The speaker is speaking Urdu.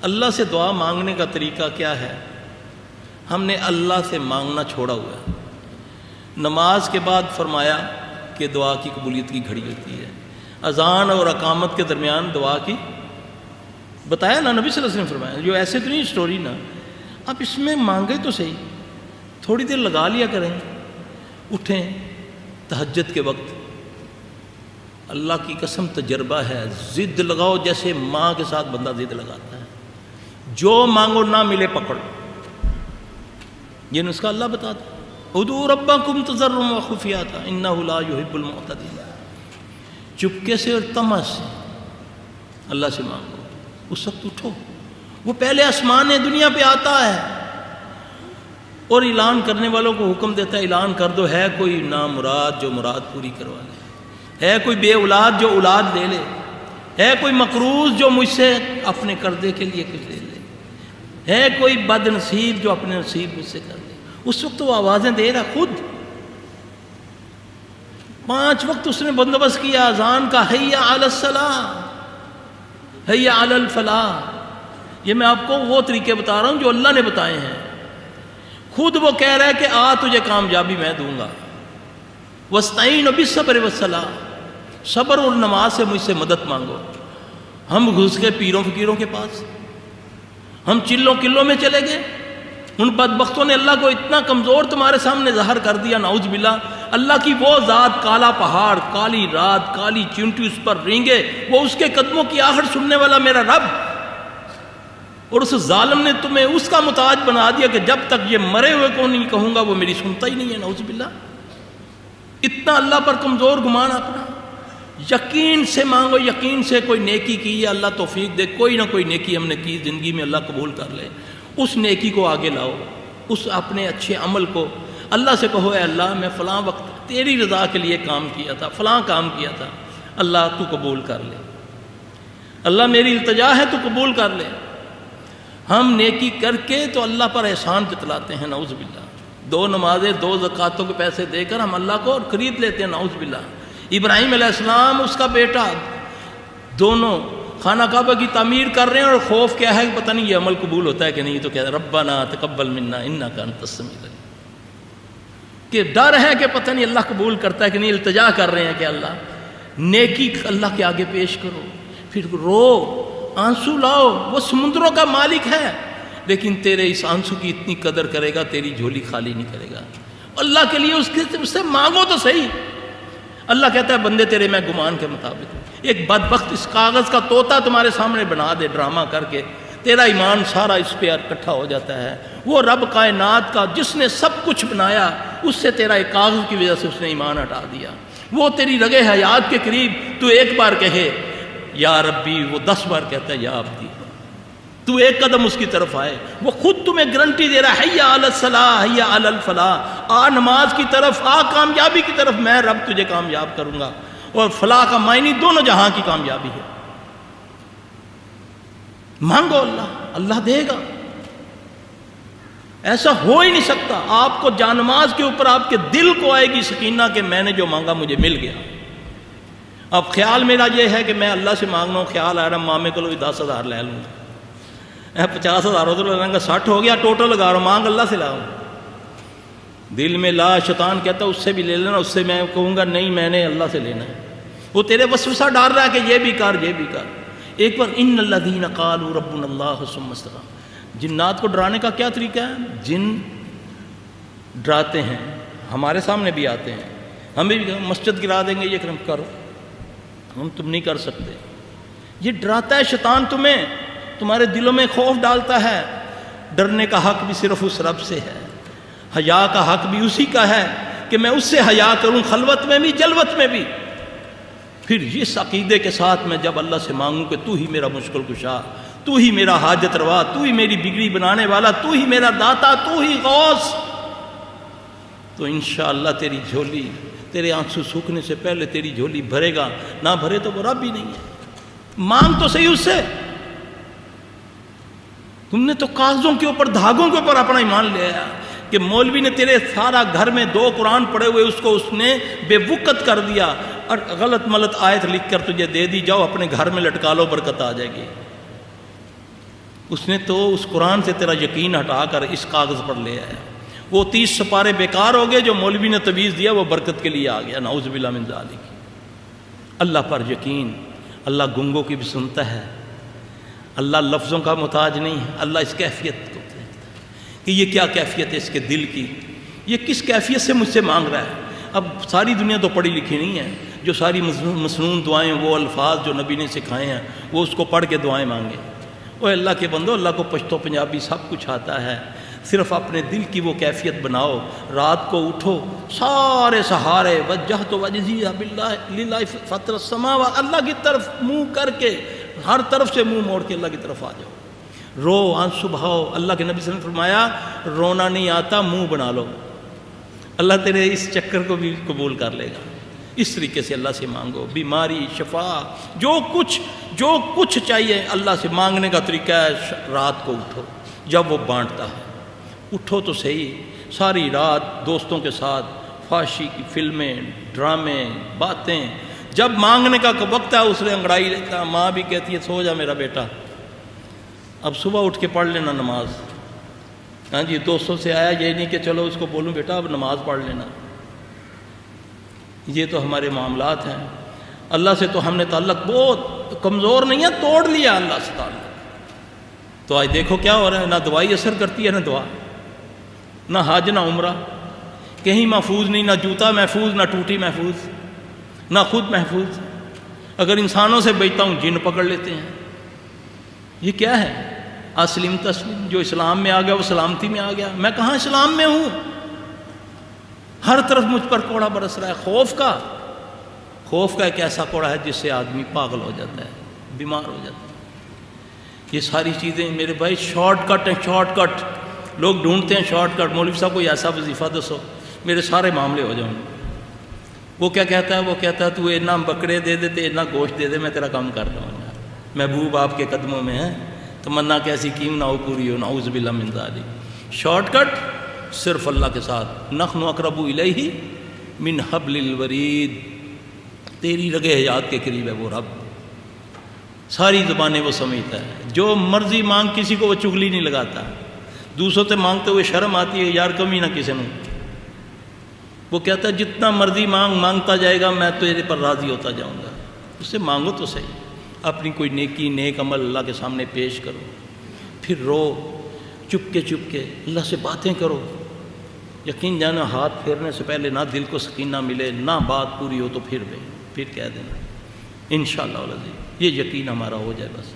اللہ سے دعا مانگنے کا طریقہ کیا ہے؟ ہم نے اللہ سے مانگنا چھوڑا ہوا ہے۔ نماز کے بعد فرمایا کہ دعا کی قبولیت کی گھڑی ہوتی ہے، اذان اور اقامت کے درمیان دعا کی بتایا نا نبی صلی اللہ علیہ وسلم فرمایا، جو ایسے تو نہیں اسٹوری نا، آپ اس میں مانگے تو صحیح، تھوڑی دیر لگا لیا کریں، اٹھیں تہجد کے وقت، اللہ کی قسم تجربہ ہے، ضد لگاؤ جیسے ماں کے ساتھ بندہ ضد لگاتا ہے، جو مانگو نہ ملے پکڑ، یہ نسخہ اللہ بتاتا ہے، ادعوا ربکم تضرعا وخفیہ انہ لا یحب المعتدین، چپکے سے اور طمع سے اللہ سے مانگو، اس وقت اٹھو، وہ پہلے آسمان دنیا پہ آتا ہے اور اعلان کرنے والوں کو حکم دیتا ہے اعلان کر دو، ہے کوئی نامراد جو مراد پوری کروا لے، ہے کوئی بے اولاد جو اولاد لے لے، ہے کوئی مقروض جو مجھ سے اپنے قرضے کے لیے کچھ لے لے، ہے کوئی بد نصیب جو اپنے نصیب مجھ سے کر لے۔ اس وقت وہ آوازیں دے رہا خود، 5 وقت اس نے بندوبست کیا اذان کا، حی علی الصلاۃ حی علی الفلاح۔ یہ میں آپ کو وہ طریقے بتا رہا ہوں جو اللہ نے بتائے ہیں، خود وہ کہہ رہا ہے کہ آ تجھے کامیابی میں دوں گا، وَاسْتَعِينُوا بِالصَّبْرِ وَالصَّلَاةِ، صبر اور نماز سے مجھ سے مدد مانگو۔ ہم گھس گئے پیروں فقیروں کے پاس، ہم چلوں کلوں میں چلے گئے، ان بدبختوں نے اللہ کو اتنا کمزور تمہارے سامنے ظاہر کر دیا، نعوذ باللہ۔ اللہ کی وہ ذات، کالا پہاڑ، کالی رات، کالی چونٹی اس پر رینگے، وہ اس کے قدموں کی آہٹ سننے والا میرا رب، اور اس ظالم نے تمہیں اس کا محتاج بنا دیا کہ جب تک یہ مرے ہوئے کو نہیں کہوں گا وہ میری سنتا ہی نہیں ہے، نعوذ باللہ۔ اتنا اللہ پر کمزور گمان اپنا، یقین سے مانگو، یقین سے کوئی نیکی کی ہے اللہ توفیق دے، کوئی نہ کوئی نیکی ہم نے کی زندگی میں اللہ قبول کر لے، اس نیکی کو آگے لاؤ، اس اپنے اچھے عمل کو اللہ سے کہو، اے اللہ میں فلاں وقت تیری رضا کے لیے کام کیا تھا، فلاں کام کیا تھا، اللہ تو قبول کر لے، اللہ میری التجا ہے تو قبول کر لے۔ ہم نیکی کر کے تو اللہ پر احسان جتلاتے ہیں، نعوذ باللہ۔ 2 نمازیں 2 زکاتوں کے پیسے دے کر ہم اللہ کو خرید لیتے ہیں، نعوذ باللہ۔ ابراہیم علیہ السلام اس کا بیٹا دونوں خانہ کعبہ کی تعمیر کر رہے ہیں، اور خوف کیا ہے کہ پتہ نہیں یہ عمل قبول ہوتا ہے کہ نہیں، تو کہتے ہیں ربنا تقبل منا انک انت السمیع العلیم، کہ ڈر ہے کہ پتہ نہیں اللہ قبول کرتا ہے کہ نہیں، التجا کر رہے ہیں کہ اللہ نیکی اللہ کے آگے پیش کرو، پھر رو آنسو لاؤ، وہ سمندروں کا مالک ہے، لیکن تیرے اس آنسو کی اتنی قدر کرے گا، تیری جھولی خالی نہیں کرے گا۔ اللہ کے لیے اس سے مانگو تو صحیح۔ اللہ کہتا ہے بندے تیرے میں گمان کے مطابق، ایک بدبخت اس کاغذ کا طوطا تمہارے سامنے بنا دے ڈرامہ کر کے، تیرا ایمان سارا اس پہ اکٹھا ہو جاتا ہے۔ وہ رب کائنات کا جس نے سب کچھ بنایا، اس سے تیرا ایک کاغذ کی وجہ سے اس نے ایمان ہٹا دیا، وہ تیری رگے حیات کے قریب تو ایک بار کہے یا ربی، وہ 10 بار کہتا ہے یا عبدی، تو ایک قدم اس کی طرف آئے، وہ خود تمہیں گارنٹی دے رہا ہے، حی علی الصلاۃ حی علی الفلاح، آ نماز کی طرف، آ کامیابی کی طرف، میں رب تجھے کامیاب کروں گا۔ اور فلاح کا معنی دونوں جہاں کی کامیابی ہے۔ مانگو اللہ دے گا، ایسا ہو ہی نہیں سکتا۔ آپ کو جانماز کے اوپر آپ کے دل کو آئے گی سکینہ کہ میں نے جو مانگا مجھے مل گیا۔ اب خیال میرا یہ ہے کہ میں اللہ سے مانگ رہا ہوں، خیال آ رہا مامے کو بھی 10,000 لے لوں گا، 50,000 ادھر لگاؤں گا، 60 ہو گیا ٹوٹل لگا رہا ہوں، مانگ اللہ سے لاؤں۔ دل میں لا شیطان کہتا اس سے بھی لے لینا، اس سے میں کہوں گا نہیں میں نے اللہ سے لینا ہے، وہ تیرے وسوسہ ڈال رہا ہے کہ یہ بھی کر یہ بھی کر۔ ایک بار ان الذین قالوا ربنا اللہ ثم استقاموا، جنات کو ڈرانے کا کیا طریقہ ہے؟ جن ڈراتے ہیں، ہمارے سامنے بھی آتے ہیں، ہمیں بھی مسجد گرا دیں گے، یہ کرو، ہم تم نہیں کر سکتے۔ یہ ڈراتا ہے شیطان تمہیں، تمہارے دلوں میں خوف ڈالتا ہے۔ ڈرنے کا حق بھی صرف اس رب سے ہے، حیا کا حق بھی اسی کا ہے کہ میں اس سے حیا کروں، خلوت میں بھی جلوت میں بھی۔ پھر اس عقیدے کے ساتھ میں جب اللہ سے مانگوں کہ تو ہی میرا مشکل کشا، تو ہی میرا حاجت روا، تو ہی میری بگڑی بنانے والا، تو ہی میرا داتا، تو ہی غوث، تو انشاءاللہ تیری جھولی، تیرے آنسو سوکھنے سے پہلے تیری جھولی بھرے گا، نہ بھرے تو وہ رب ہی نہیں ہے۔ مانگ تو صحیح اس سے۔ تم نے تو کاغذوں کے اوپر، دھاگوں کے اوپر اپنا ایمان لے آیا کہ مولوی نے تیرے سارا گھر میں 2 قرآن پڑھے ہوئے اس کو اس نے بے وقت کر دیا، اور غلط ملت آیت لکھ کر تجھے دے دی، جاؤ اپنے گھر میں لٹکا لو، برکت آ جائے گی۔ اس نے تو اس قرآن سے تیرا یقین ہٹا کر اس کاغذ پر لے آیا. وہ 30 سپارے بیکار ہو گئے جو مولوی نے تویز دیا، وہ برکت کے لیے آ گیا. نعوذ باللہ من ذالک. اللہ پر یقین. اللہ گنگوں کی بھی سنتا ہے. اللہ لفظوں کا محتاج نہیں ہے. اللہ اس کیفیت کو دیکھتا ہے کہ یہ کیا کیفیت ہے اس کے دل کی، یہ کس کیفیت سے مجھ سے مانگ رہا ہے. اب ساری دنیا تو پڑھی لکھی نہیں ہے. جو ساری مسنون دعائیں، وہ الفاظ جو نبی نے سکھائے ہیں، وہ اس کو پڑھ کے دعائیں مانگے. وہ اللہ کے بندو، اللہ کو پشتو پنجابی سب کچھ آتا ہے. صرف اپنے دل کی وہ کیفیت بناؤ. رات کو اٹھو، سارے سہارے وجہت وجہی باللہ للہ فطر السماوات، اللہ کی طرف منہ کر کے، ہر طرف سے منہ موڑ کے اللہ کی طرف آ جاؤ. رو، آنسو بہاؤ. اللہ کے نبی صلی اللہ علیہ وسلم نے فرمایا رونا نہیں آتا، منہ بنا لو. اللہ تیرے اس چکر کو بھی قبول کر لے گا. اس طریقے سے اللہ سے مانگو. بیماری، شفا، جو کچھ چاہیے اللہ سے مانگنے کا طریقہ ہے. رات کو اٹھو جب وہ بانٹتا ہے، اٹھو تو صحیح. ساری رات دوستوں کے ساتھ فحاشی کی فلمیں، ڈرامے، باتیں. جب مانگنے کا وقت ہے اس نے انگڑائی لیتا. ماں بھی کہتی ہے سو جا میرا بیٹا، اب صبح اٹھ کے پڑھ لینا نماز. ہاں جی، دوستوں سے آیا، یہ نہیں کہ چلو اس کو بولوں بیٹا اب نماز پڑھ لینا. یہ تو ہمارے معاملات ہیں. اللہ سے تو ہم نے تعلق بہت کمزور نہیں ہے، توڑ لیا اللہ سے تعلق. تو آج دیکھو کیا ہو رہا ہے. نہ دوائی اثر کرتی ہے، نہ دعا، نہ حج، نہ عمرہ. کہیں محفوظ نہیں، نہ جوتا محفوظ، نہ ٹوٹی محفوظ، نہ خود محفوظ. اگر انسانوں سے بیچتا ہوں جن پکڑ لیتے ہیں. یہ کیا ہے؟ اسلم تسلیم. جو اسلام میں آ گیا وہ سلامتی میں آ گیا. میں کہاں اسلام میں ہوں؟ ہر طرف مجھ پر کوڑا برس رہا ہے. خوف کا ایک ایسا کوڑا ہے جس سے آدمی پاگل ہو جاتا ہے، بیمار ہو جاتا ہے. یہ ساری چیزیں میرے بھائی شارٹ کٹ ہیں. شارٹ کٹ لوگ ڈھونڈتے ہیں، شارٹ کٹ. مولوی صاحب کوئی ایسا وظیفہ دسو میرے سارے معاملے ہو جاؤں. وہ کیا کہتا ہے؟ وہ کہتا ہے تو اتنا بکرے دے دے، اتنا گوشت دے دے، میں تیرا کام کر رہا ہوں. محبوب آپ کے قدموں میں ہے، تمنا کیسی کیوں نہ ہو پوری ہو. نعوذ باللہ من ذالک. شارٹ کٹ صرف اللہ کے ساتھ. نحن اقرب الیہ من حبل الورید. تیری رگ حیات کے قریب ہے وہ رب. ساری زبانیں وہ سمجھتا ہے. جو مرضی مانگ، کسی کو وہ چغلی نہیں لگاتا. دوسروں سے مانگتے ہوئے شرم آتی ہے، یار کمی نہ کسی نے. وہ کہتا ہے جتنا مرضی مانگتا جائے گا میں تیرے پر راضی ہوتا جاؤں گا. اس سے مانگو تو صحیح. اپنی کوئی نیک عمل اللہ کے سامنے پیش کرو، پھر رو چپ کے اللہ سے باتیں کرو. یقین جانا ہاتھ پھیرنے سے پہلے نہ دل کو سکینہ ملے، نہ بات پوری ہو تو پھر کہہ دینا انشاءاللہ العزیز. یہ یقین ہمارا ہو جائے بس.